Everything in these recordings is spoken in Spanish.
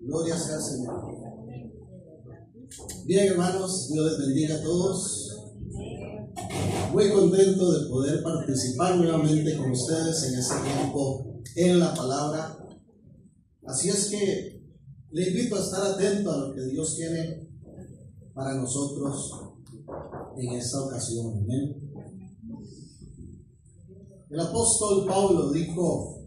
Gloria sea al Señor. Bien, hermanos, Dios les bendiga a todos. Muy contento de poder participar nuevamente con ustedes en este tiempo en la palabra. Así es que le invito a estar atento a lo que Dios tiene para nosotros en esta ocasión. ¿Amén? El apóstol Pablo dijo,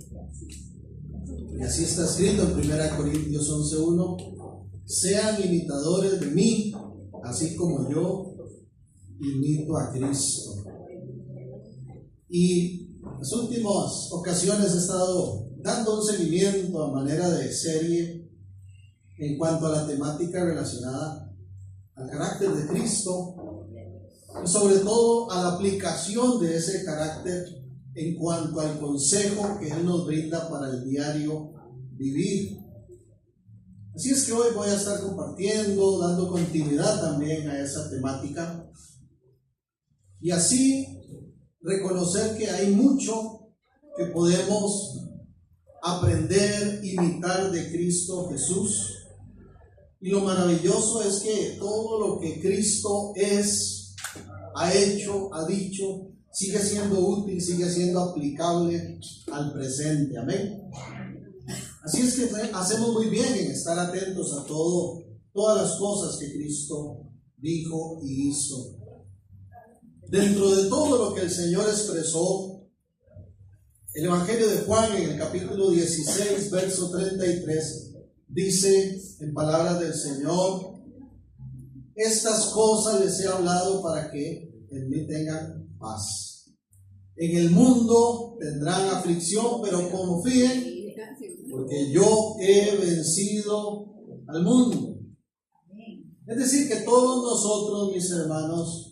y así está escrito en 1 Corintios 11:1, sean imitadores de mí, así como yo imito a Cristo. Y en las últimas ocasiones he estado dando un seguimiento a manera de serie en cuanto a la temática relacionada al carácter de Cristo y sobre todo a la aplicación de ese carácter en cuanto al consejo que Él nos brinda para el diario vivir. Así es que hoy voy a estar compartiendo, dando continuidad también a esa temática y así reconocer que hay mucho que podemos aprender, imitar de Cristo Jesús. Y lo maravilloso es que todo lo que Cristo es, ha hecho, ha dicho, sigue siendo útil, sigue siendo aplicable al presente. Amén. Así es que hacemos muy bien en estar atentos a todas las cosas que Cristo dijo y hizo. Dentro de todo lo que el Señor expresó, el Evangelio de Juan en el capítulo 16, verso 33, dice en palabras del Señor, estas cosas les he hablado para que en mí tengan paz. En el mundo tendrán aflicción, pero confíen, porque yo he vencido al mundo. Es decir, que todos nosotros, mis hermanos,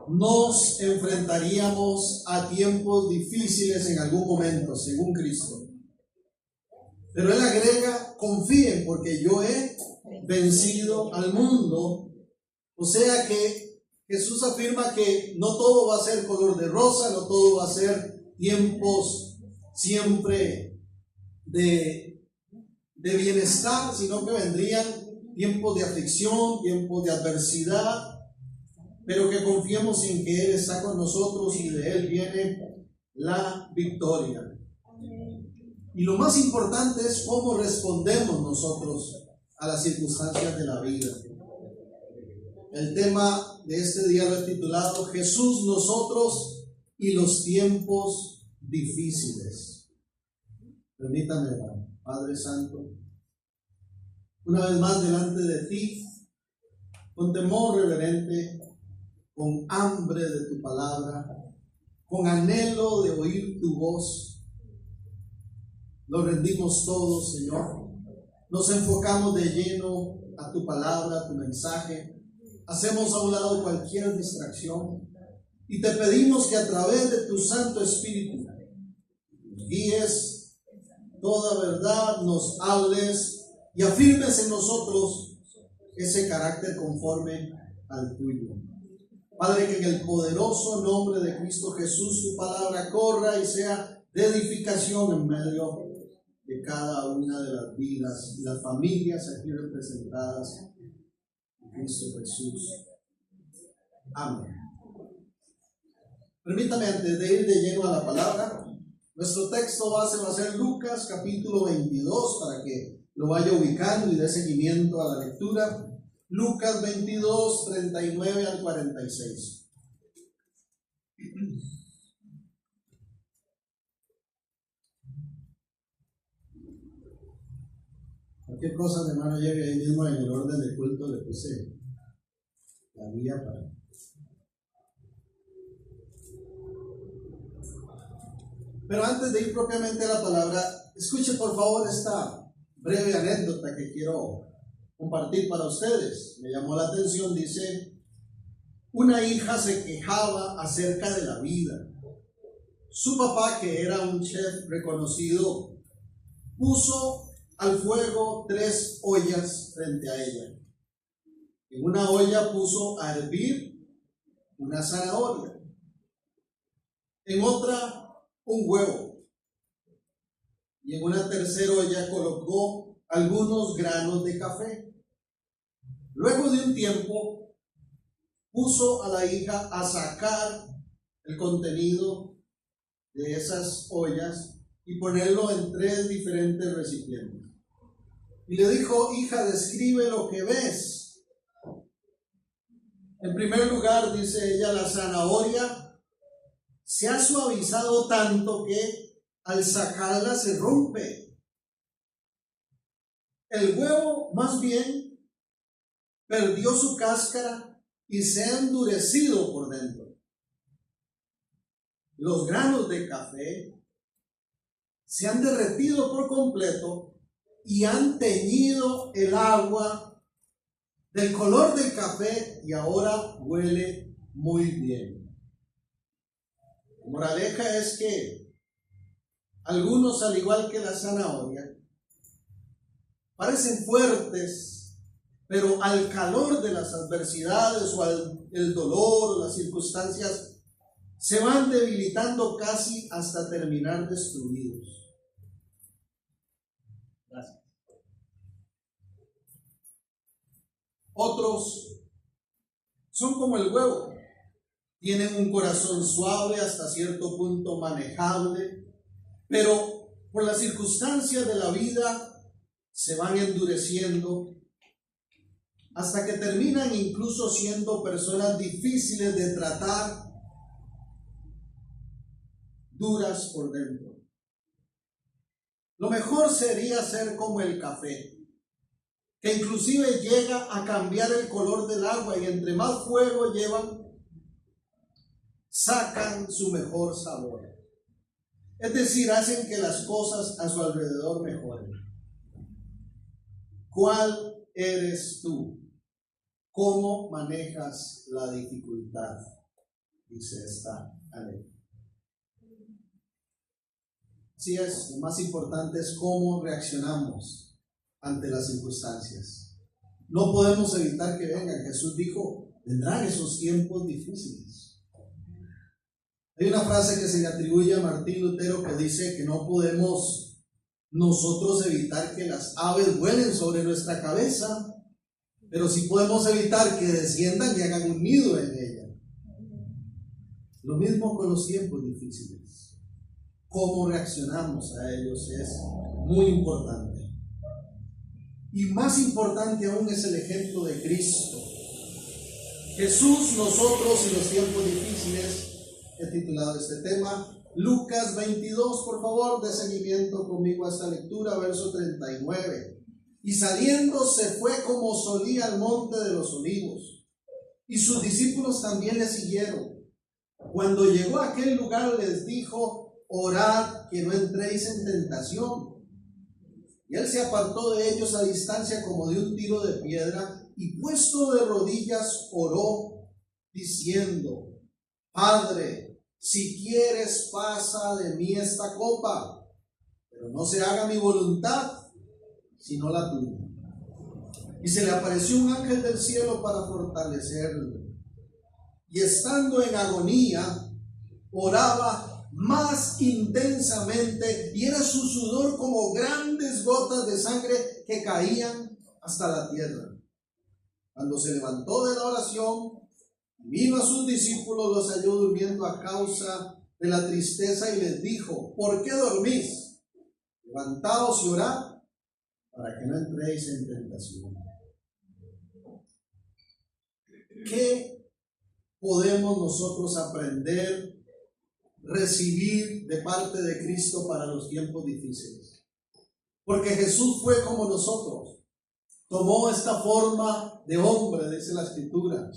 nos enfrentaríamos a tiempos difíciles en algún momento, según Cristo. Pero Él agrega, confíen, porque yo he vencido al mundo. O sea que Jesús afirma que no todo va a ser color de rosa, no todo va a ser tiempos siempre de bienestar, sino que vendrían tiempos de aflicción, tiempos de adversidad, pero que confiemos en que Él está con nosotros y de Él viene la victoria. Y lo más importante es cómo respondemos nosotros a las circunstancias de la vida. El tema de este día lo he titulado Jesús, nosotros y los tiempos difíciles. Permítame, Padre Santo, una vez más delante de ti, con temor reverente, con hambre de tu palabra, con anhelo de oír tu voz, nos rendimos todos, Señor. Nos enfocamos de lleno a tu palabra, a tu mensaje. Hacemos a un lado cualquier distracción y te pedimos que a través de tu Santo Espíritu guíes toda verdad, nos hables y afirmes en nosotros ese carácter conforme al tuyo. Padre, que en el poderoso nombre de Cristo Jesús tu palabra corra y sea de edificación en medio de cada una de las vidas y las familias aquí representadas en Cristo Jesús. Amén. Permítame, antes de ir de lleno a la palabra, nuestro texto base va a ser Lucas capítulo 22, para que lo vaya ubicando y dé seguimiento a la lectura. Lucas 22, 39 al 46. Cualquier cosa, hermano, llegue ahí mismo en el orden de culto, le puse la guía para... Pero antes de ir propiamente a la palabra, escuche por favor esta breve anécdota que quiero compartir para ustedes. Me llamó la atención, dice, una hija se quejaba acerca de la vida. Su papá, que era un chef reconocido, puso al fuego 3 ollas frente a ella. En una olla puso a hervir una zanahoria, en otra un huevo, y en una tercera olla colocó algunos granos de café. Luego de un tiempo, puso a la hija a sacar el contenido de esas ollas y ponerlo en 3 diferentes recipientes. Y le dijo: hija, describe lo que ves. En primer lugar, dice ella, la zanahoria se ha suavizado tanto que al sacarla se rompe. El huevo, más bien, perdió su cáscara y se ha endurecido por dentro. Los granos de café se han derretido por completo y han teñido el agua del color del café y ahora huele muy bien. La moraleja es que algunos, al igual que la zanahoria, parecen fuertes, pero al calor de las adversidades o el dolor o las circunstancias se van debilitando casi hasta terminar destruidos. Gracias. Otros son como el huevo, tienen un corazón suave hasta cierto punto manejable, pero por las circunstancias de la vida se van endureciendo hasta que terminan incluso siendo personas difíciles de tratar, duras por dentro. Lo mejor sería ser como el café, que inclusive llega a cambiar el color del agua y entre más fuego llevan, sacan su mejor sabor. Es decir, hacen que las cosas a su alrededor mejoren. ¿Cuál eres tú? ¿Cómo manejas la dificultad? Dice esta anécdota. Así es, lo más importante es cómo reaccionamos ante las circunstancias. No podemos evitar que vengan. Jesús dijo: vendrán esos tiempos difíciles. Hay una frase que se le atribuye a Martín Lutero que dice que no podemos nosotros evitar que las aves vuelen sobre nuestra cabeza, pero sí podemos evitar que desciendan y hagan un nido en ella. Lo mismo con los tiempos difíciles. Cómo reaccionamos a ellos es muy importante. Y más importante aún es el ejemplo de Cristo. Jesús, nosotros y los tiempos difíciles. He titulado este tema. Lucas 22, por favor, de seguimiento conmigo a esta lectura, verso 39. Y saliendo se fue como solía al monte de los olivos, y sus discípulos también le siguieron. Cuando llegó a aquel lugar les dijo: orad que no entréis en tentación. Y él se apartó de ellos a distancia como de un tiro de piedra, y puesto de rodillas oró, diciendo: Padre, si quieres, pasa de mí esta copa, pero no se haga mi voluntad, sino la tuya. Y se le apareció un ángel del cielo para fortalecerlo. Y estando en agonía, oraba más intensamente, y era su sudor como grandes gotas de sangre que caían hasta la tierra. Cuando se levantó de la oración, vino a sus discípulos, los halló durmiendo a causa de la tristeza, y les dijo: ¿por qué dormís? Levantaos y orad para que no entréis en tentación. ¿Qué podemos nosotros aprender, recibir de parte de Cristo para los tiempos difíciles? Porque Jesús fue como nosotros, tomó esta forma de hombre, dice la Escritura,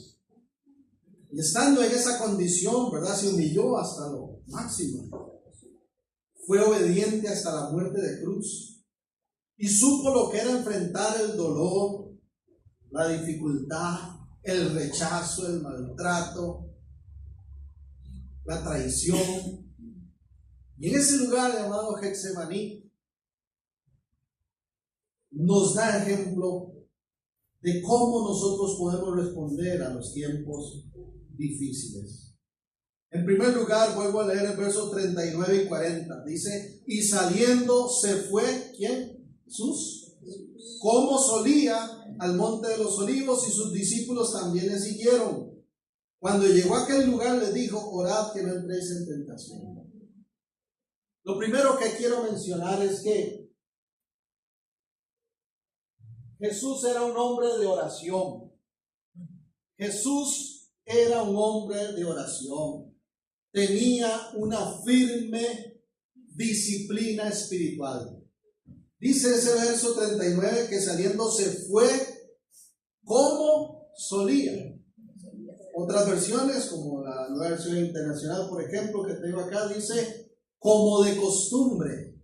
y estando en esa condición, ¿verdad?, se humilló hasta lo máximo, fue obediente hasta la muerte de cruz, y supo lo que era enfrentar el dolor, la dificultad, el rechazo, el maltrato, la traición. Y en ese lugar llamado Getsemaní nos da ejemplo de cómo nosotros podemos responder a los tiempos difíciles. En primer lugar, vuelvo a leer el verso 39 y 40. Dice: y saliendo se fue, ¿quién? Jesús. Como solía al monte de los olivos, y sus discípulos también le siguieron. Cuando llegó a aquel lugar les dijo: orad que no entréis en tentación. Lo primero que quiero mencionar es que Jesús era un hombre de oración. Jesús era un hombre de oración. Tenía una firme disciplina espiritual. Dice ese verso 39 que saliendo se fue como solía. Otras versiones, como la Nueva Versión Internacional, por ejemplo, que tengo acá, dice como de costumbre.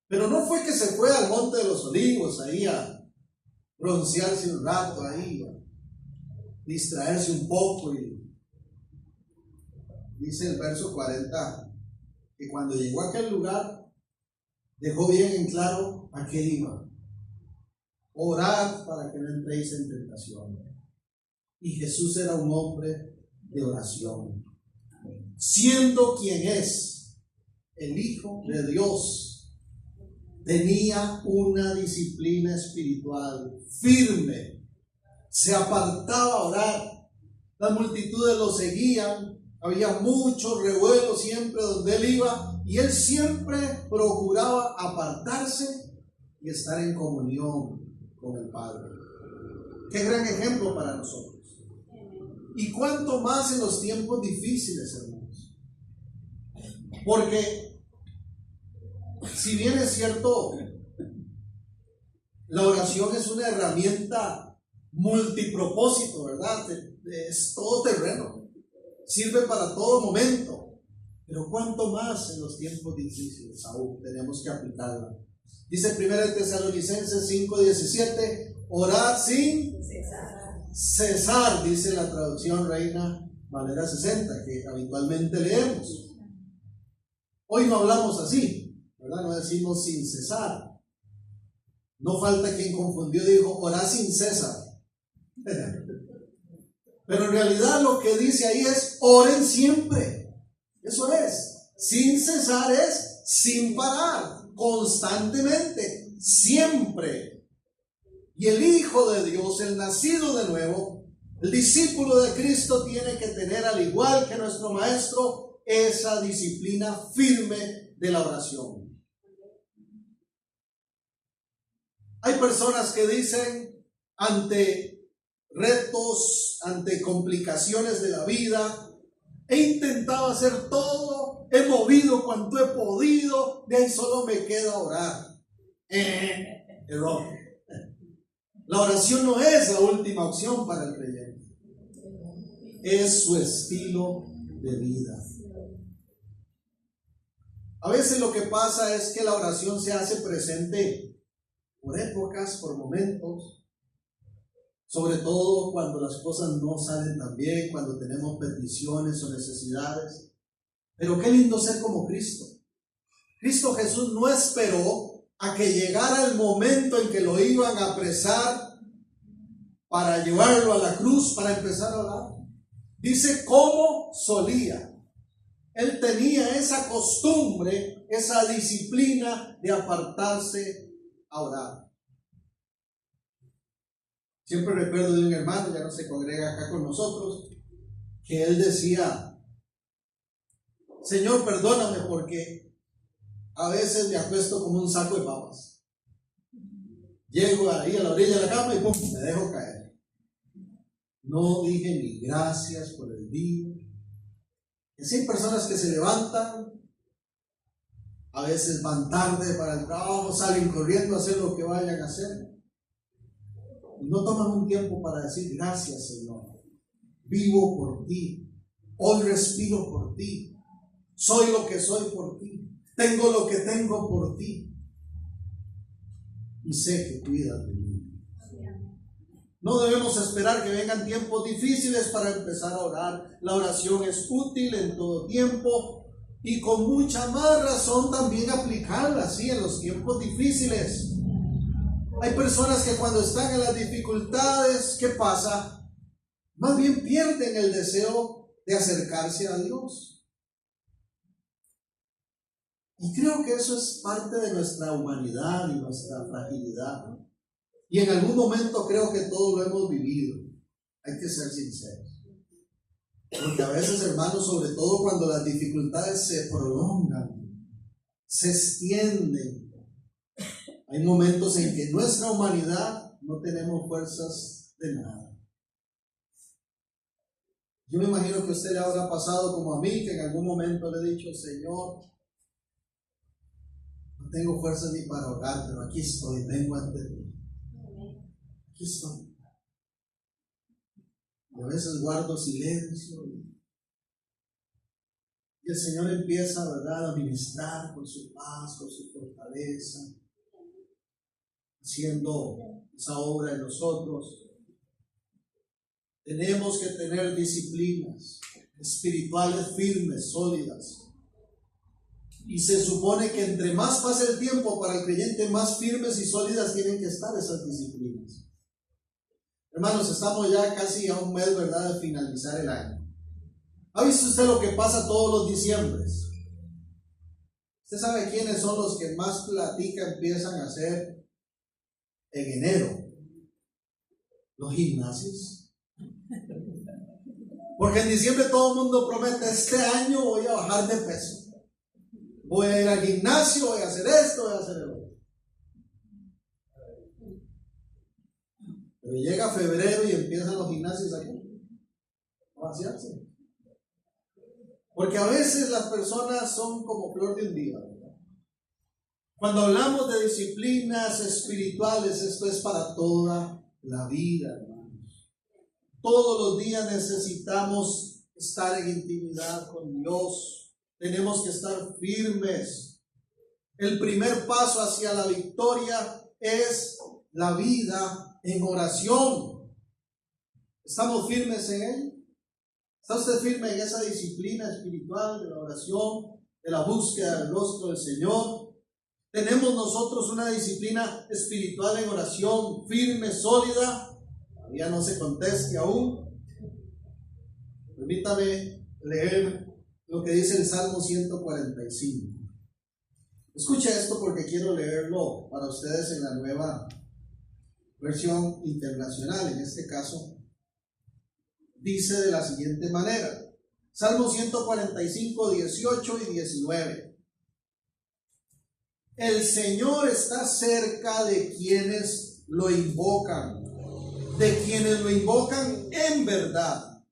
Pero no fue que se fue al monte de los olivos ahí a broncearse un rato ahí, a distraerse un poco. Y dice el verso 40 que cuando llegó a aquel lugar dejó bien en claro a qué iba: orad para que no entréis en tentación. Y Jesús era un hombre de oración, siendo quien es el Hijo de Dios. Tenía una disciplina espiritual firme, se apartaba a orar. Las multitudes lo seguían, había mucho revuelo siempre donde él iba, y él siempre procuraba apartarse y estar en comunión con el Padre. Qué gran ejemplo para nosotros. Y cuánto más en los tiempos difíciles, hermanos. Porque si bien es cierto, la oración es una herramienta multipropósito, ¿verdad? Es todo terreno, sirve para todo momento, pero cuánto más en los tiempos difíciles aún tenemos que aplicarla. Dice 1 Tesalonicenses 5:17, orad sin cesar, dice la traducción Reina Valera 60, que habitualmente leemos. Hoy no hablamos así, ¿verdad? No decimos sin cesar. No falta quien confundió, dijo orad sin César. Pero en realidad lo que dice ahí es oren siempre. Eso es, sin cesar es sin parar, constantemente, siempre. Y el Hijo de Dios, el nacido de nuevo, el discípulo de Cristo, tiene que tener, al igual que nuestro Maestro, esa disciplina firme de la oración. Hay personas que dicen, ante retos, ante complicaciones de la vida, he intentado hacer todo, he movido cuanto he podido, de ahí solo me queda orar. Error. La oración no es la última opción para el creyente, es su estilo de vida. A veces lo que pasa es que la oración se hace presente por épocas, por momentos, sobre todo cuando las cosas no salen tan bien, cuando tenemos peticiones o necesidades. Pero qué lindo ser como Cristo. Cristo Jesús no esperó a que llegara el momento en que lo iban a apresar para llevarlo a la cruz, para empezar a orar. Dice cómo solía. Él tenía esa costumbre, esa disciplina de apartarse a orar. Siempre recuerdo de un hermano, ya no se congrega acá con nosotros, que él decía: Señor, perdóname porque a veces me acuesto como un saco de papas. Llego ahí a la orilla de la cama y ¡pum!, me dejo caer. No dije ni gracias por el día. Y hay personas que se levantan, a veces van tarde para el trabajo, salen corriendo a hacer lo que vayan a hacer. Y no toman un tiempo para decir gracias, Señor. Vivo por ti. Hoy respiro por ti. Soy lo que soy por ti. Tengo lo que tengo por ti. Y sé que cuidas de mí. No debemos esperar que vengan tiempos difíciles para empezar a orar. La oración es útil en todo tiempo y con mucha más razón también aplicarla así en los tiempos difíciles. Hay personas que cuando están en las dificultades, ¿qué pasa? Más bien pierden el deseo de acercarse a Dios. Y creo que eso es parte de nuestra humanidad y nuestra fragilidad. Y en algún momento creo que todos lo hemos vivido. Hay que ser sinceros. Porque a veces, hermanos, sobre todo cuando las dificultades se prolongan, se extienden, hay momentos en que nuestra humanidad no tenemos fuerzas de nada. Yo me imagino que a usted le habrá pasado como a mí, que en algún momento le he dicho: Señor, no tengo fuerzas ni para orar, pero aquí estoy, vengo ante ti. Aquí estoy. Y a veces guardo silencio. Y el Señor empieza, ¿verdad?, a ministrar con su paz, con su fortaleza, haciendo esa obra en nosotros. Tenemos que tener disciplinas espirituales firmes, sólidas. Y se supone que entre más pase el tiempo para el creyente, más firmes y sólidas tienen que estar esas disciplinas. Hermanos, estamos ya casi a un mes, ¿verdad?, de finalizar el año. ¿Ha visto usted lo que pasa todos los diciembres? ¿Usted sabe quiénes son los que más platica empiezan a hacer en enero? Los gimnasios. Porque en diciembre todo el mundo promete: este año voy a bajar de peso. Voy a ir al gimnasio, voy a hacer esto, voy a hacer lo otro. Pero llega febrero y empiezan los gimnasios aquí a vaciarse. Porque a veces las personas son como flor de un día, ¿verdad? Cuando hablamos de disciplinas espirituales, esto es para toda la vida, hermanos. Todos los días necesitamos estar en intimidad con Dios. Tenemos que estar firmes. El primer paso hacia la victoria es la vida en oración. ¿Estamos firmes en él? ¿Está usted firme en esa disciplina espiritual de la oración, de la búsqueda del rostro del Señor? ¿Tenemos nosotros una disciplina espiritual en oración firme, sólida? Todavía no se conteste aún. Permítame leer lo que dice el Salmo 145. Escuche esto porque quiero leerlo para ustedes en la nueva versión internacional. En este caso, dice de la siguiente manera: Salmo 145, 18 y 19. El Señor está cerca de quienes lo invocan en verdad.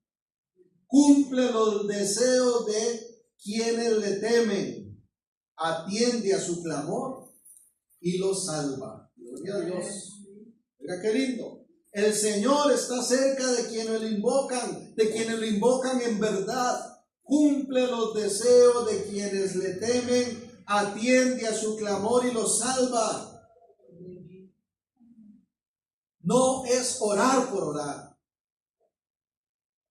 Cumple los deseos de quienes le temen, atiende a su clamor y los salva. Gloria a Dios. Mira qué lindo. El Señor está cerca de quienes lo invocan en verdad. Cumple los deseos de quienes le temen, atiende a su clamor y los salva. No es orar por orar,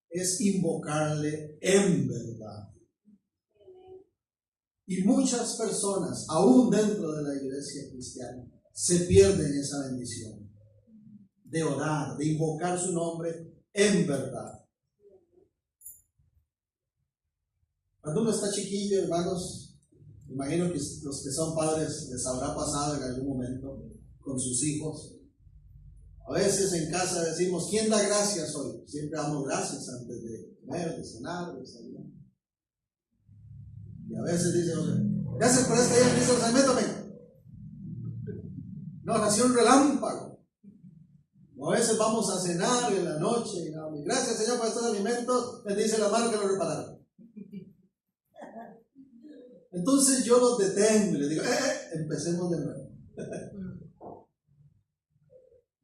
es invocarle en verdad. Y muchas personas, aún dentro de la iglesia cristiana, se pierden esa bendición de orar, de invocar su nombre en verdad. Cuando uno está chiquillo, hermanos, imagino que los que son padres les habrá pasado en algún momento con sus hijos. A veces en casa decimos: ¿quién da gracias hoy? Siempre damos gracias antes de comer, de cenar, de desayunar. Y a veces dicen: gracias por este día, Cristo, métame. No, nació un relámpago. O a veces vamos a cenar en la noche y gracias, Señor, por estos alimentos, bendice la mano que lo repararon. Entonces yo los detengo y les digo: empecemos de nuevo.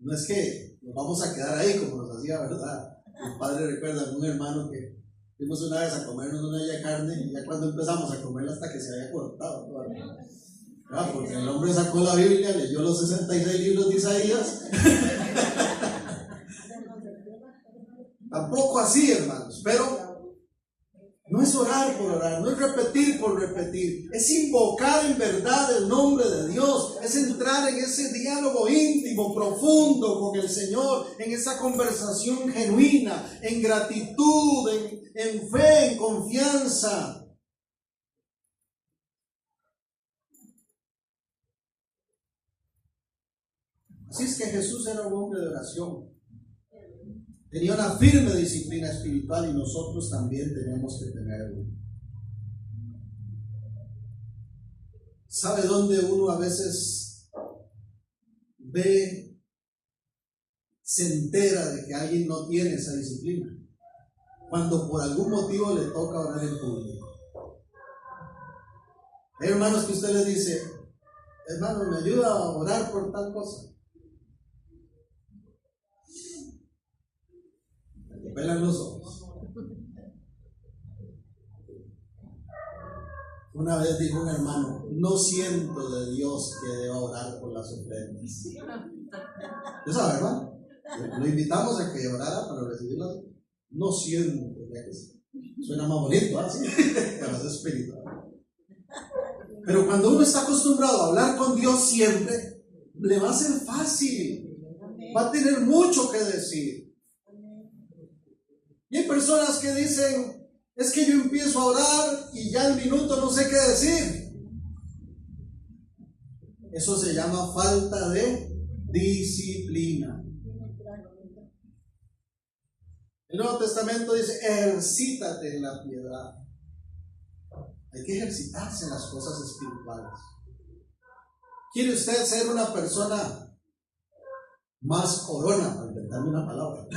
No es que nos vamos a quedar ahí como nos hacía, ¿verdad? El padre recuerda a un hermano que fuimos una vez a comernos una bella carne y ya cuando empezamos a comerla hasta que se había cortado. Porque el hombre sacó la Biblia, leyó los 66 libros de Isaías. Tampoco así, hermanos, pero no es orar por orar, no es repetir por repetir, es invocar en verdad el nombre de Dios, es entrar en ese diálogo íntimo, profundo con el Señor, en esa conversación genuina, en gratitud, en fe, en confianza. Así es que Jesús era un hombre de oración. Tenía una firme disciplina espiritual y nosotros también tenemos que tenerlo. ¿Sabe dónde uno a veces ve, se entera de que alguien no tiene esa disciplina? Cuando por algún motivo le toca orar en público. Hay hermanos que usted les dice, hermano, ¿me ayuda a orar por tal cosa? Le pelan los ojos. Una vez dijo un hermano, no siento de Dios que deba orar por las ofrendas. ¿Tú sabes, hermano? Lo invitamos a que orara para recibirlas. No siento, ya que suena más bonito, así, pero es espiritual. Pero cuando uno está acostumbrado a hablar con Dios siempre, le va a ser fácil. Va a tener mucho que decir. Y hay personas que dicen, es que yo empiezo a orar y ya al minuto no sé qué decir. Eso se llama falta de disciplina. El Nuevo Testamento dice, ejercítate en la piedad. Hay que ejercitarse en las cosas espirituales. ¿Quiere usted ser una persona más orona? Para inventarme una palabra.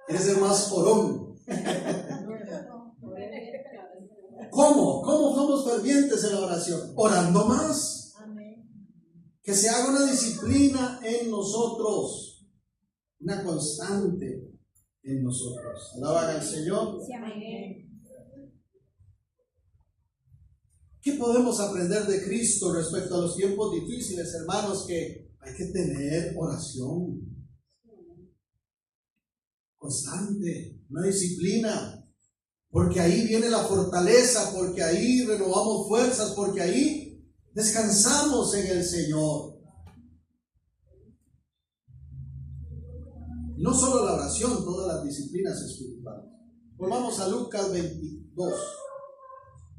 ¿Quiere ser más orón? ¿Cómo? ¿Cómo somos fervientes en la oración? Orando más. Que se haga una disciplina en nosotros. Una constante en nosotros. Alaban al Señor. ¿Qué podemos aprender de Cristo respecto a los tiempos difíciles, hermanos? Que hay que tener oración constante, una disciplina, porque ahí viene la fortaleza, porque ahí renovamos fuerzas, porque ahí descansamos en el Señor. No solo la oración, todas las disciplinas espirituales. Volvamos a Lucas 22.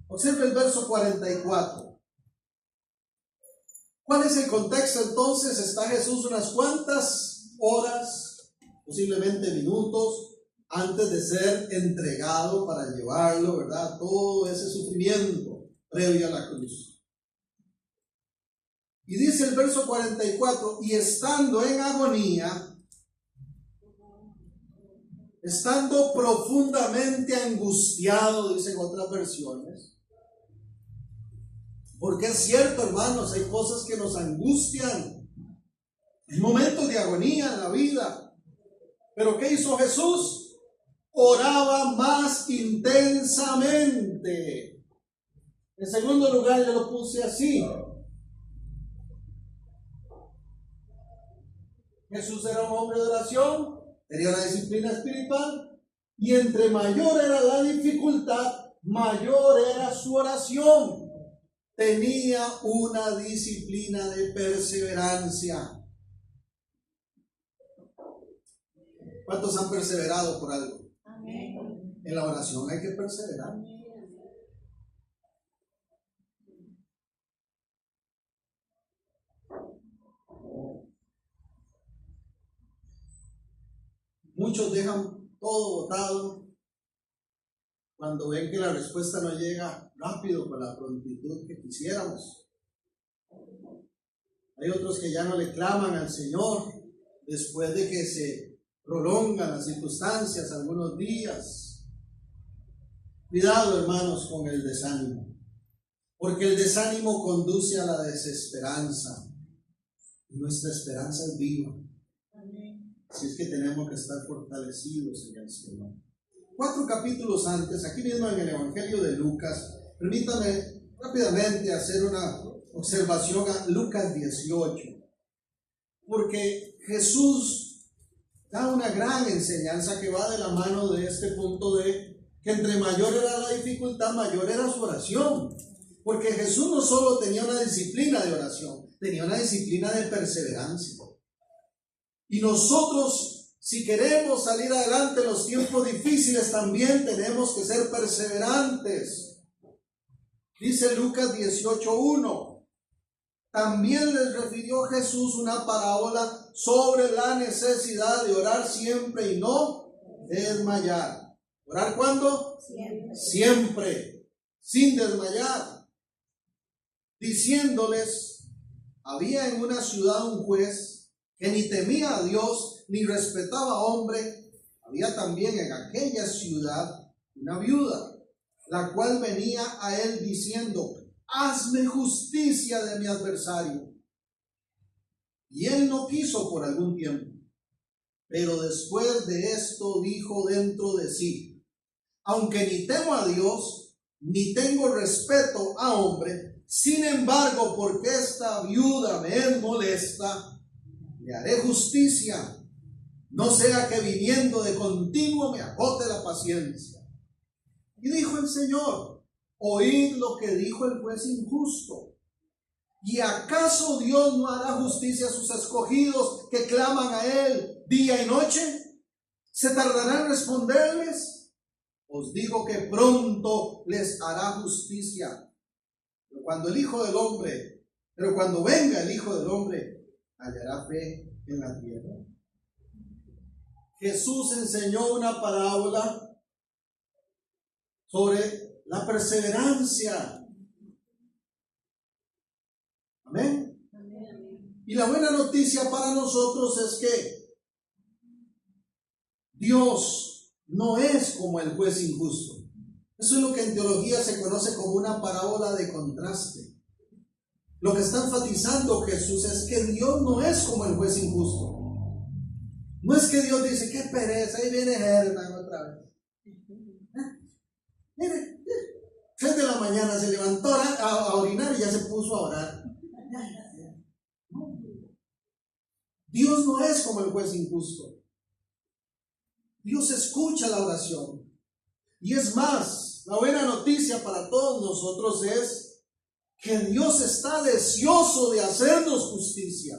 Observe el verso 44. ¿Cuál es el contexto entonces? Está Jesús unas cuantas horas, posiblemente minutos, antes de ser entregado para llevarlo, ¿verdad? Todo ese sufrimiento previo a la cruz. Y dice el verso 44, y estando en agonía, estando profundamente angustiado, dicen otras versiones. Porque es cierto, hermanos, hay cosas que nos angustian. Hay momentos de agonía en la vida. Pero ¿qué hizo Jesús? Oraba más intensamente. En segundo lugar, yo lo puse así. Jesús era un hombre de oración. Tenía una disciplina espiritual y entre mayor era la dificultad, mayor era su oración. Tenía una disciplina de perseverancia. ¿Cuántos han perseverado por algo? Amén. En la oración hay que perseverar. Amén. Muchos dejan todo botado cuando ven que la respuesta no llega rápido con la prontitud que quisiéramos. Hay otros que ya no le claman al Señor después de que se prolongan las circunstancias algunos días. Cuidado, hermanos, con el desánimo, porque el desánimo conduce a la desesperanza y nuestra esperanza es viva. Así es que tenemos que estar fortalecidos en el Señor. 4 capítulos antes, aquí mismo en el Evangelio de Lucas, permítame rápidamente hacer una observación a Lucas 18, porque Jesús da una gran enseñanza que va de la mano de este punto de que entre mayor era la dificultad, mayor era su oración, porque Jesús no solo tenía una disciplina de oración, tenía una disciplina de perseverancia. Y nosotros, si queremos salir adelante en los tiempos difíciles, también tenemos que ser perseverantes. Dice Lucas 18:1. también les refirió Jesús una parábola sobre la necesidad de orar siempre y no desmayar. ¿Orar cuándo? Siempre. Siempre, sin desmayar. Diciéndoles, había en una ciudad un juez que ni temía a Dios ni respetaba a hombre. Había también en aquella ciudad una viuda, la cual venía a él diciendo, hazme justicia de mi adversario. Y él no quiso por algún tiempo. Pero después de esto dijo dentro de sí, aunque ni temo a Dios, ni tengo respeto a hombre, sin embargo, porque esta viuda me es molesta, le haré justicia, no sea que viniendo de continuo me agote la paciencia. Y dijo el Señor, oíd lo que dijo el juez injusto. ¿Y acaso Dios no hará justicia a sus escogidos que claman a Él día y noche? ¿Se tardará en responderles? Os digo que pronto les hará justicia. Pero cuando venga el Hijo del Hombre, hallará fe en la tierra. Jesús enseñó una parábola sobre la perseverancia. Amén. Y la buena noticia para nosotros es que Dios no es como el juez injusto. Eso es lo que en teología se conoce como una parábola de contraste. Lo que está enfatizando Jesús es que Dios no es como el juez injusto. No es que Dios dice, qué pereza, ahí viene Herman otra vez. Mire, 3 de la mañana se levantó a orinar y ya se puso a orar. Dios no es como el juez injusto. Dios escucha la oración. Y es más, la buena noticia para todos nosotros es que Dios está deseoso de hacernos justicia,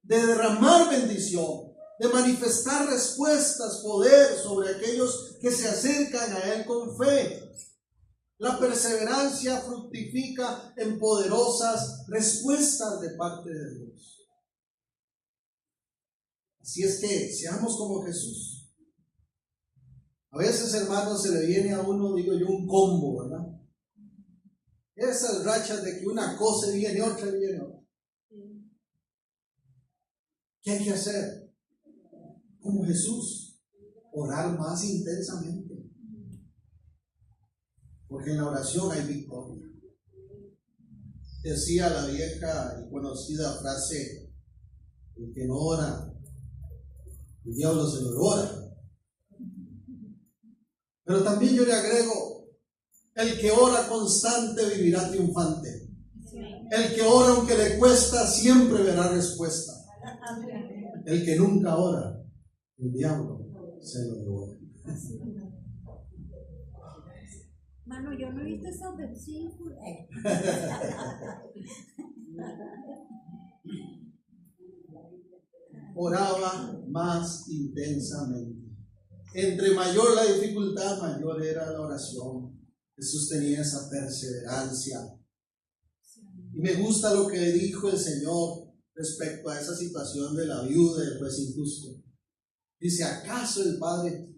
de derramar bendición, de manifestar respuestas, poder sobre aquellos que se acercan a Él con fe. La perseverancia fructifica en poderosas respuestas de parte de Dios. Así es que seamos como Jesús. A veces, hermanos, se le viene a uno, digo yo, un combo, ¿verdad? Esas rachas de que una cosa viene, otra viene, otra. ¿Qué hay que hacer? Como Jesús, orar más intensamente. Porque en la oración hay victoria. Decía la vieja y conocida frase, el que no ora, el diablo se lo devora. Pero también yo le agrego, el que ora constante vivirá triunfante. El que ora aunque le cuesta siempre verá respuesta. El que nunca ora, el diablo se lo devora. Mano, yo no he visto esos versículos. Oraba más intensamente. Entre mayor la dificultad, mayor era la oración. Jesús tenía esa perseverancia. Y me gusta lo que dijo el Señor respecto a esa situación de la viuda y del juez injusto. Dice, ¿acaso el Padre,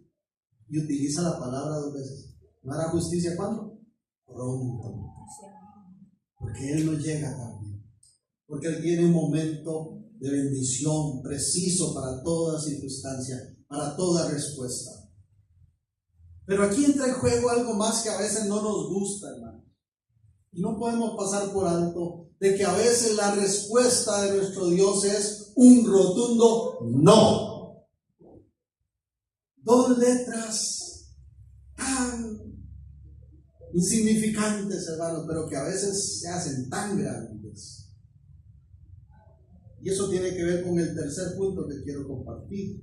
y utiliza la palabra 2 veces, no hará justicia cuándo? Pronto. Porque Él no llega tarde. Porque Él tiene un momento de bendición preciso para toda circunstancia, para toda respuesta. Pero aquí entra en juego algo más que a veces no nos gusta, hermano. Y no podemos pasar por alto de que a veces la respuesta de nuestro Dios es un rotundo no. 2 letras tan insignificantes, hermanos, pero que a veces se hacen tan grandes. Y eso tiene que ver con el tercer punto que quiero compartir.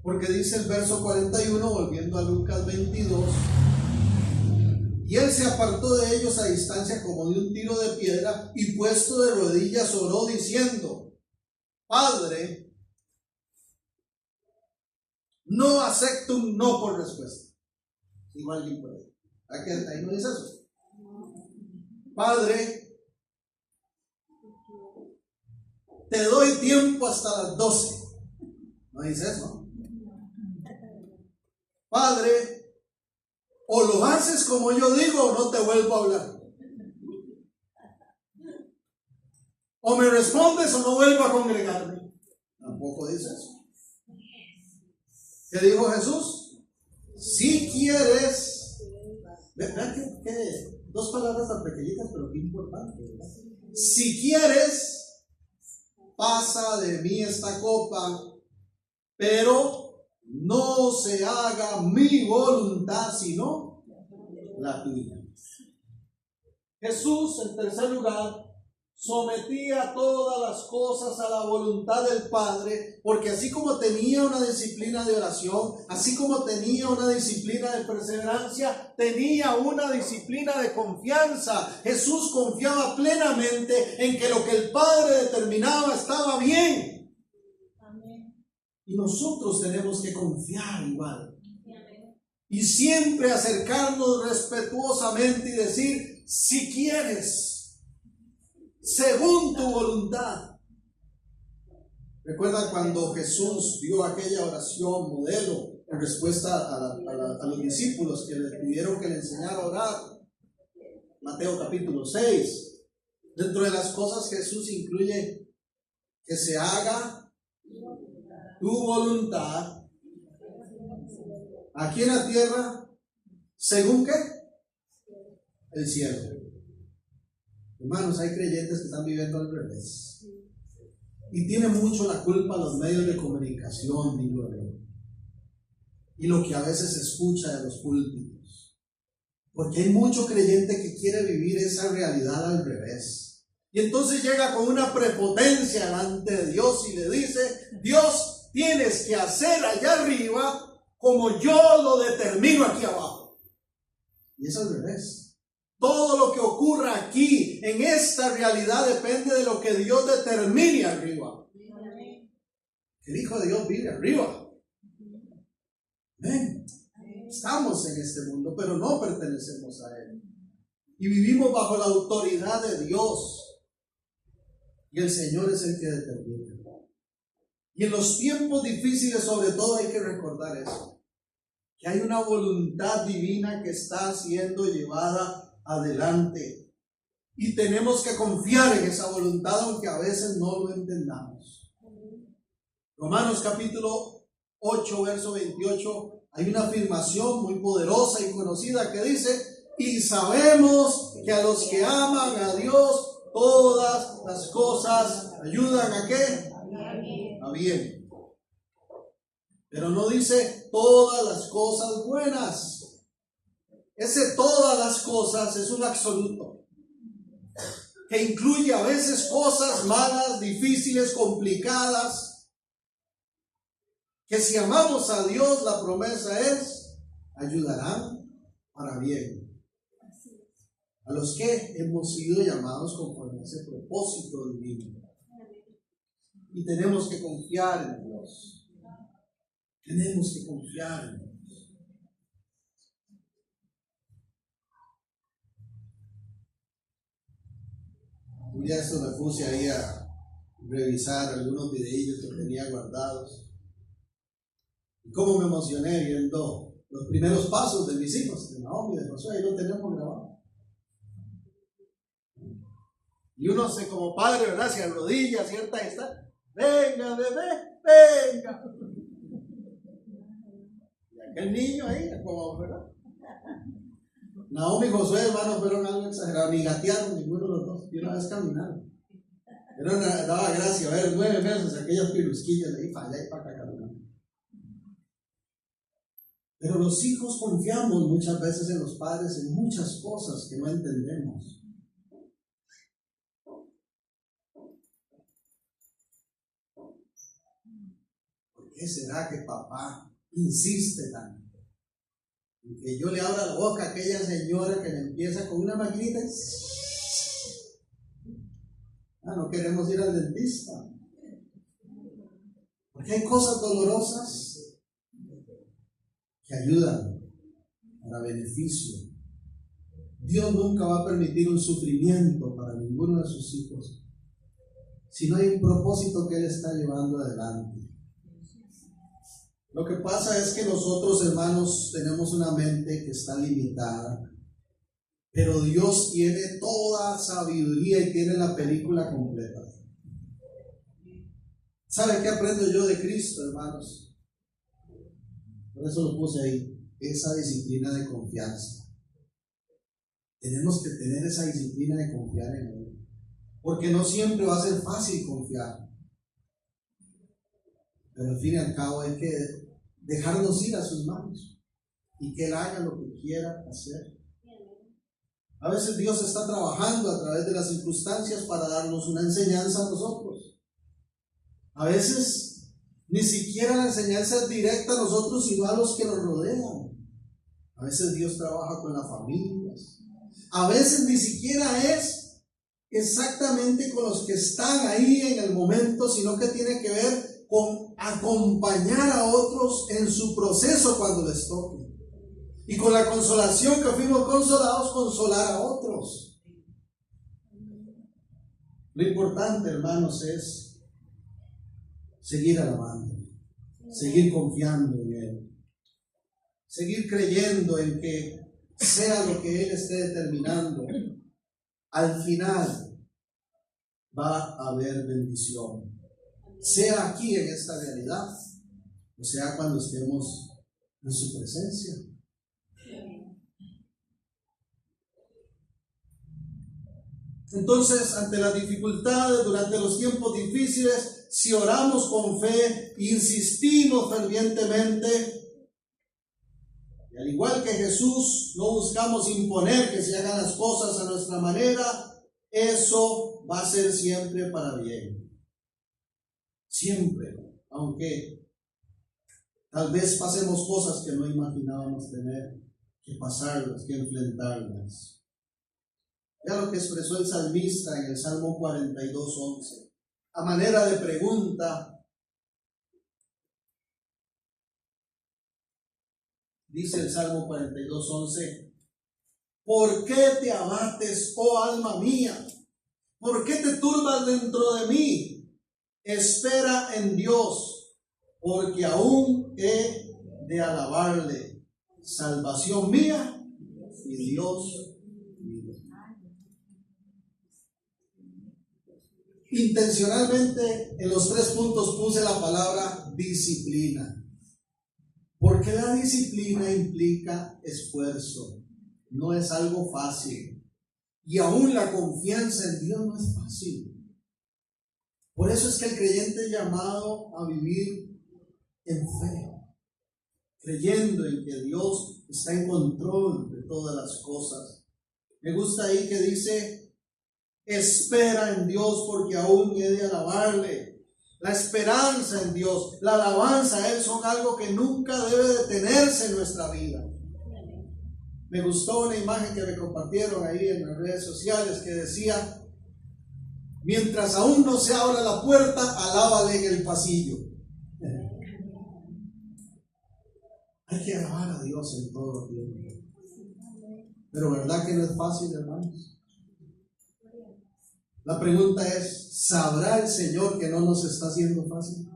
Porque dice el verso 41, volviendo a Lucas 22, y él se apartó de ellos a distancia como de un tiro de piedra, y puesto de rodillas oró diciendo, Padre, no acepto un no por respuesta. Igual alguien por ahí. Ahí no dice eso. Padre, te doy tiempo hasta las 12. No dice eso. Padre, o lo haces como yo digo o no te vuelvo a hablar. O me respondes o no vuelvo a congregarme. Tampoco dice eso. ¿Qué dijo Jesús? Si quieres. ¿Verdad que dos palabras tan pequeñitas pero qué importantes, ¿verdad? Si quieres, pasa de mí esta copa, pero no se haga mi voluntad sino la tuya. Jesús, en tercer lugar, sometía todas las cosas a la voluntad del Padre, porque así como tenía una disciplina de oración, así como tenía una disciplina de perseverancia, tenía una disciplina de confianza. Jesús confiaba plenamente en que lo que el Padre determinaba estaba bien. Amén. Y nosotros tenemos que confiar igual. Amén. Y siempre acercarnos respetuosamente y decir, si quieres, según tu voluntad. Recuerda cuando Jesús dio aquella oración modelo en respuesta a los discípulos que le pidieron que le enseñara a orar. Mateo capítulo 6. Dentro de las cosas Jesús incluye que se haga tu voluntad aquí en la tierra, ¿según qué? El cielo. Hermanos, hay creyentes que están viviendo al revés. Y tiene mucho la culpa los medios de comunicación, digo yo. Y lo que a veces se escucha de los púlpitos. Porque hay mucho creyente que quiere vivir esa realidad al revés. Y entonces llega con una prepotencia delante de Dios y le dice, Dios, tienes que hacer allá arriba como yo lo determino aquí abajo. Y es al revés. Todo lo que ocurra aquí, en esta realidad, depende de lo que Dios determine arriba. El Hijo de Dios vive arriba. Amén. Estamos en este mundo, pero no pertenecemos a Él. Y vivimos bajo la autoridad de Dios. Y el Señor es el que determina. Y en los tiempos difíciles, sobre todo, hay que recordar eso. Que hay una voluntad divina que está siendo llevada adelante, y tenemos que confiar en esa voluntad aunque a veces no lo entendamos. Romanos capítulo 8 verso 28, hay una afirmación muy poderosa y conocida que dice, y sabemos que a los que aman a Dios todas las cosas ayudan ¿a qué? A bien. Pero no dice todas las cosas buenas. Ese todas las cosas es un absoluto que incluye a veces cosas malas, difíciles, complicadas, que si amamos a Dios, la promesa es, ayudarán para bien. A los que hemos sido llamados conforme a ese propósito divino. Y tenemos que confiar en Dios. Tenemos que confiar en Dios. Un día esto me puse ahí a revisar algunos videillos que tenía guardados. Y cómo me emocioné viendo los primeros pasos de mis hijos, de Naomi, de Josué, ahí lo tenemos grabado. Y uno se como padre, ¿verdad? Se arrodilla, cierta está. Venga, bebé, venga. Y aquel niño ahí, como, ¿verdad? Naomi y Josué, hermanos, fueron algo exagerado, ni gatearon ninguno de los dos, y una vez caminaron. Pero daba gracia ver 9 meses aquellas pirusquillas de ahí para allá y para acá caminando. Pero los hijos confiamos muchas veces en los padres en muchas cosas que no entendemos. ¿Por qué será que papá insiste tanto? Que yo le abra la boca a aquella señora que le empieza con una maquinita. No queremos ir al dentista. Porque hay cosas dolorosas que ayudan para beneficio. Dios nunca va a permitir un sufrimiento para ninguno de sus hijos si no hay un propósito que Él está llevando adelante. Lo que pasa es que nosotros, hermanos, tenemos una mente que está limitada, pero Dios tiene toda sabiduría y tiene la película completa. ¿Sabe qué aprendo yo de Cristo, hermanos? Por eso lo puse ahí, esa disciplina de confianza. Tenemos que tener esa disciplina de confiar en Él, porque no siempre va a ser fácil confiar, pero al fin y al cabo hay que dejarnos ir a sus manos y que Él haga lo que quiera hacer. A veces Dios está trabajando a través de las circunstancias para darnos una enseñanza a nosotros. A veces ni siquiera la enseñanza es directa a nosotros, sino a los que nos rodean. A veces Dios trabaja con las familias. A veces ni siquiera es exactamente con los que están ahí en el momento, sino que tiene que ver con acompañar a otros en su proceso cuando les toque. Y con la consolación que fuimos consolados, consolar a otros. Lo importante, hermanos, es seguir alabando, seguir confiando en Él, seguir creyendo en que sea lo que Él esté determinando, al final va a haber bendición. Sea aquí en esta realidad, o sea cuando estemos en su presencia. Entonces, ante las dificultades, durante los tiempos difíciles, si oramos con fe, insistimos fervientemente, y al igual que Jesús, no buscamos imponer que se hagan las cosas a nuestra manera, eso va a ser siempre para bien. Siempre, aunque tal vez pasemos cosas que no imaginábamos tener que pasarlas, que enfrentarlas. Ya lo que expresó el salmista en el Salmo 42:11. A manera de pregunta, dice el Salmo 42:11, ¿por qué te abates, oh alma mía? ¿Por qué te turbas dentro de mí? Espera en Dios, porque aún he de alabarle, salvación mía y Dios. Intencionalmente en los 3 puntos puse la palabra disciplina, porque la disciplina implica esfuerzo, no es algo fácil, y aún la confianza en Dios no es fácil. Por eso es que el creyente es llamado a vivir en fe, creyendo en que Dios está en control de todas las cosas. Me gusta ahí que dice: espera en Dios, porque aún he de alabarle. La esperanza en Dios, la alabanza a Él son algo que nunca debe detenerse en nuestra vida. Me gustó una imagen que me compartieron ahí en las redes sociales que decía: mientras aún no se abra la puerta, alábale en el pasillo. Hay que alabar a Dios en todo tiempo. Pero ¿verdad que no es fácil, hermanos? La pregunta es, ¿sabrá el Señor que no nos está haciendo fácil?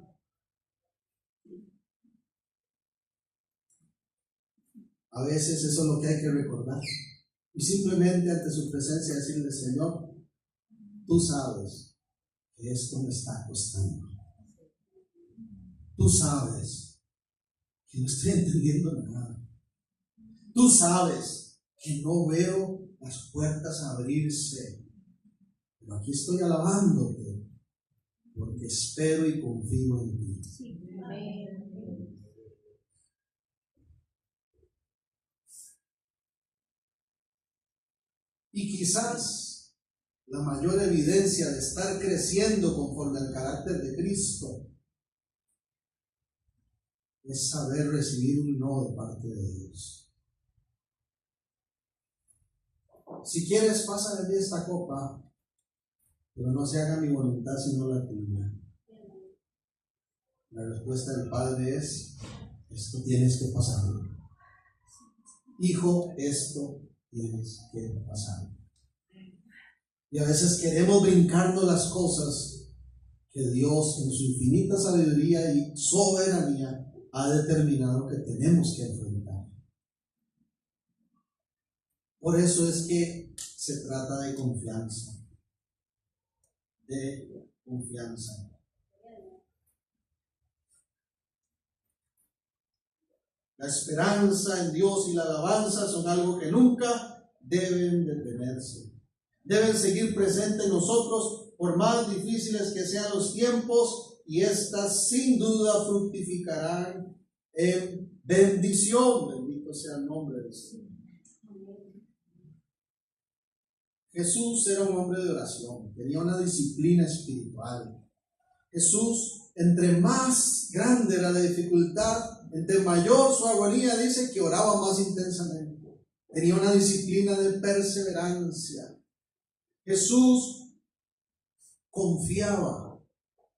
A veces eso es lo que hay que recordar. Y simplemente ante su presencia decirle: Señor, tú sabes que esto me está costando. Tú sabes que no estoy entendiendo nada. Tú sabes que no veo las puertas abrirse. Pero aquí estoy alabándote, porque espero y confío en ti. Y quizás la mayor evidencia de estar creciendo conforme al carácter de Cristo es saber recibir un no de parte de Dios. Si quieres, pasa de mí esta copa, pero no se haga mi voluntad sino la tuya. La respuesta del Padre es: esto tienes que pasarlo. Hijo, esto tienes que pasar. Y a veces queremos brincarnos las cosas que Dios en su infinita sabiduría y soberanía ha determinado que tenemos que enfrentar. Por eso es que se trata de confianza. De confianza. La esperanza en Dios y la alabanza son algo que nunca deben detenerse. Deben seguir presentes en nosotros por más difíciles que sean los tiempos, y estas sin duda fructificarán en bendición. Bendito sea el nombre del Señor. Jesús era un hombre de oración, tenía una disciplina espiritual. Jesús, entre más grande era la dificultad, entre mayor su agonía, dice que oraba más intensamente. Tenía una disciplina de perseverancia. Jesús confiaba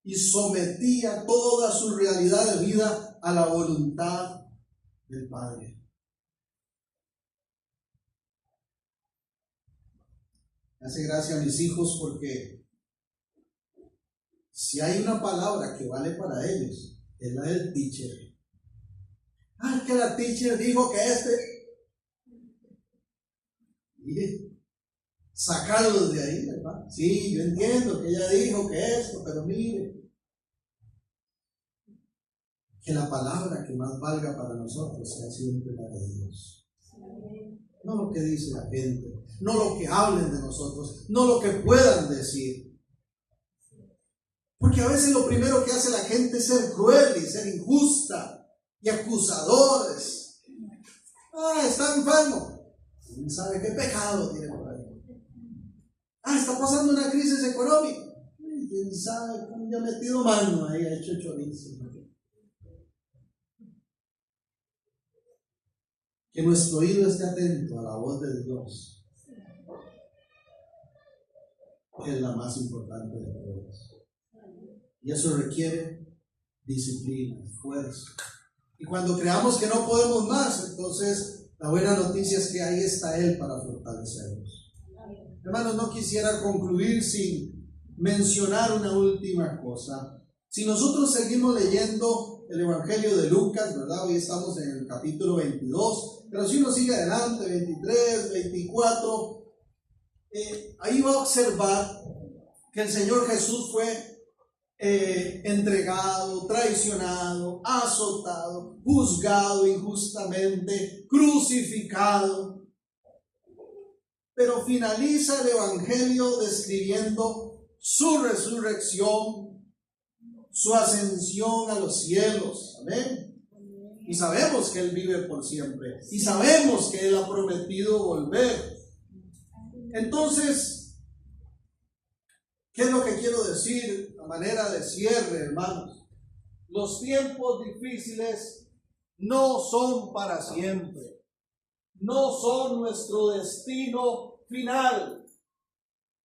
y sometía toda su realidad de vida a la voluntad del Padre. Me hace gracia a mis hijos porque si hay una palabra que vale para ellos, es la del teacher. Ah, que la teacher dijo que mire, sacarlos de ahí, ¿verdad? Sí, yo entiendo que ella dijo que esto, pero mire, que la palabra que más valga para nosotros sea siempre la de Dios. No lo que dice la gente, no lo que hablen de nosotros, no lo que puedan decir. Porque a veces lo primero que hace la gente es ser cruel y ser injusta y acusadores. Ah, está enfermo. ¿Quién sabe qué pecado tiene por ahí? Ah, está pasando una crisis económica. ¿Quién sabe cómo ya ha metido mano ahí, ha hecho chorizo? Que nuestro oído esté atento a la voz de Dios, que es la más importante de todas. Y eso requiere disciplina, esfuerzo. Y cuando creamos que no podemos más, entonces la buena noticia es que ahí está Él para fortalecernos. Hermanos, no quisiera concluir sin mencionar una última cosa. Si nosotros seguimos leyendo el Evangelio de Lucas, ¿verdad? Hoy estamos en el capítulo 22, pero si uno sigue adelante, 23, 24, ahí va a observar que el Señor Jesús fue entregado, traicionado, azotado, juzgado injustamente, crucificado. Pero finaliza el Evangelio describiendo su resurrección, su ascensión a los cielos. Amén. Y sabemos que Él vive por siempre. Y sabemos que Él ha prometido volver. Entonces, ¿qué es lo que quiero decir a manera de cierre, hermanos? Los tiempos difíciles no son para siempre. No son nuestro destino final.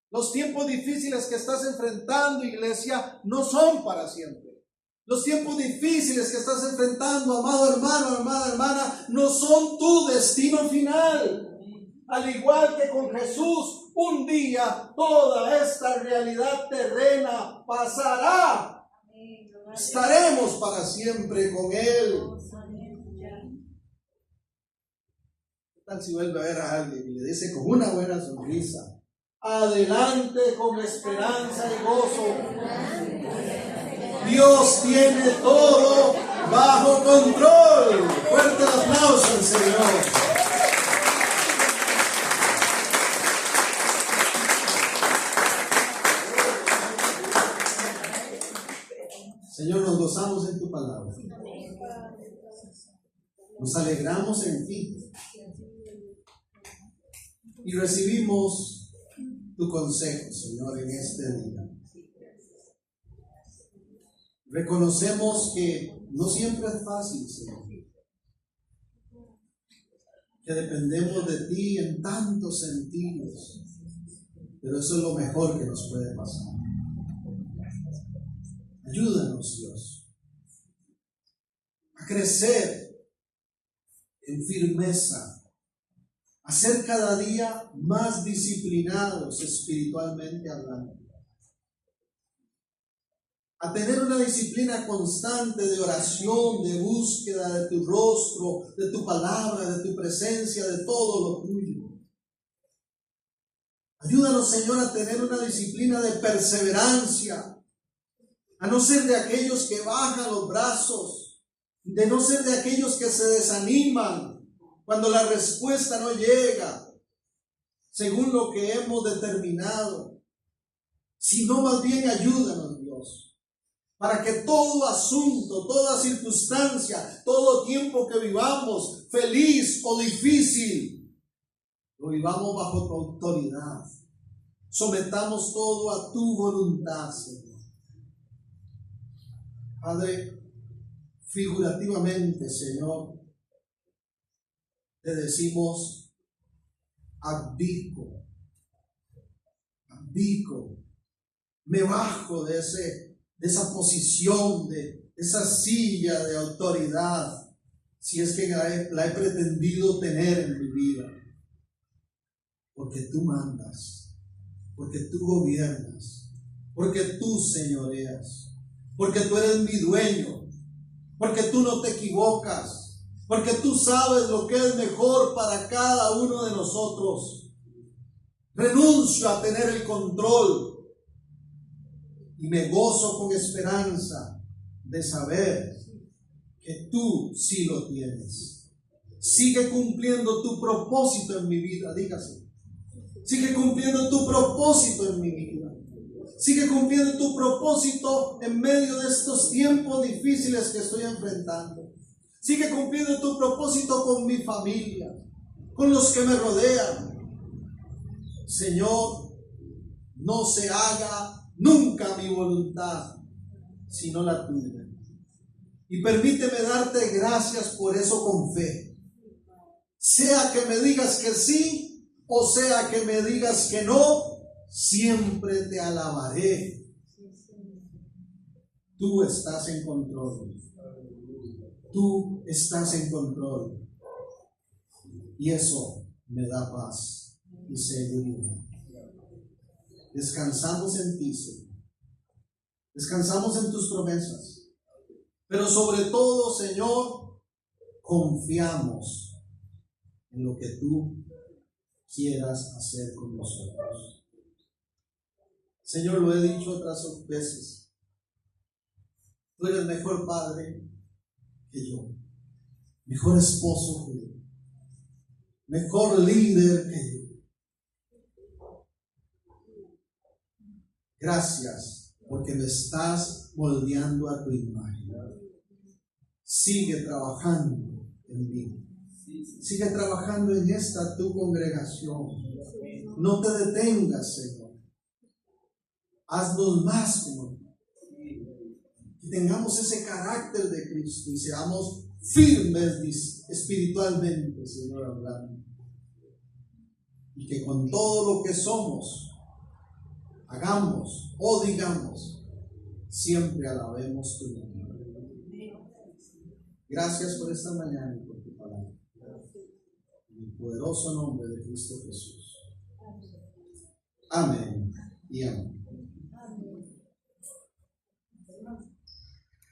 Los tiempos difíciles que estás enfrentando, iglesia, no son para siempre. Los tiempos difíciles que estás enfrentando, amado hermano, amada hermana, no son tu destino final. Al igual que con Jesús, un día toda esta realidad terrena pasará. Estaremos para siempre con Él. ¿Qué tal si vuelve a ver a alguien y le dice con una buena sonrisa: adelante con esperanza y gozo? Dios tiene todo bajo control. Fuerte el aplauso al Señor. Señor, nos gozamos en tu palabra. Nos alegramos en ti. Y recibimos tu consejo, Señor, en este día. Reconocemos que no siempre es fácil, Señor. Que dependemos de ti en tantos sentidos. Pero eso es lo mejor que nos puede pasar. Ayúdanos, Dios, a crecer en firmeza, a ser cada día más disciplinados espiritualmente hablando. a tener una disciplina constante de oración, de búsqueda de tu rostro, de tu palabra, de tu presencia, de todo lo tuyo. Ayúdanos, Señor, a tener una disciplina de perseverancia, a no ser de aquellos que bajan los brazos, de no ser de aquellos que se desaniman cuando la respuesta no llega según lo que hemos determinado, sino más bien ayúdanos, Dios, para que todo asunto, toda circunstancia, todo tiempo que vivamos, feliz o difícil, lo vivamos bajo tu autoridad. Sometamos todo a tu voluntad, Señor. Padre, figurativamente, Señor, te decimos, abdico, me bajo de esa posición, de esa silla de autoridad, si es que la he pretendido tener en mi vida, porque tú mandas, porque tú gobiernas, porque tú señoreas, porque tú eres mi dueño, porque tú no te equivocas, porque tú sabes lo que es mejor para cada uno de nosotros. Renuncio a tener el control y me gozo con esperanza de saber que tú sí lo tienes. Sigue cumpliendo tu propósito en mi vida, dígase. Sigue cumpliendo tu propósito en mi vida. Sigue cumpliendo tu propósito en medio de estos tiempos difíciles que estoy enfrentando. Sigue cumpliendo tu propósito con mi familia, con los que me rodean. Señor, no se haga nunca mi voluntad, sino la tuya. Y permíteme darte gracias por eso con fe. Sea que me digas que sí, o sea que me digas que no, siempre te alabaré. Tú estás en control. Tú estás en control. Y eso me da paz y seguridad. Descansamos en ti, Señor. Descansamos en tus promesas. Pero sobre todo, Señor, confiamos en lo que tú quieras hacer con nosotros. Señor, lo he dicho otras veces. Tú eres mejor padre que yo, mejor esposo que yo, mejor líder que yo. Gracias porque me estás moldeando a tu imagen. Sigue trabajando en mí. Sigue trabajando en esta tu congregación. No te detengas, Señor. Haznos más como tú. Que tengamos ese carácter de Cristo y seamos firmes espiritualmente, Señor, hablando. Y que con todo lo que somos, hagamos o digamos, siempre alabemos tu nombre. Gracias por esta mañana y por tu palabra. En el poderoso nombre de Cristo Jesús. Amén y amén.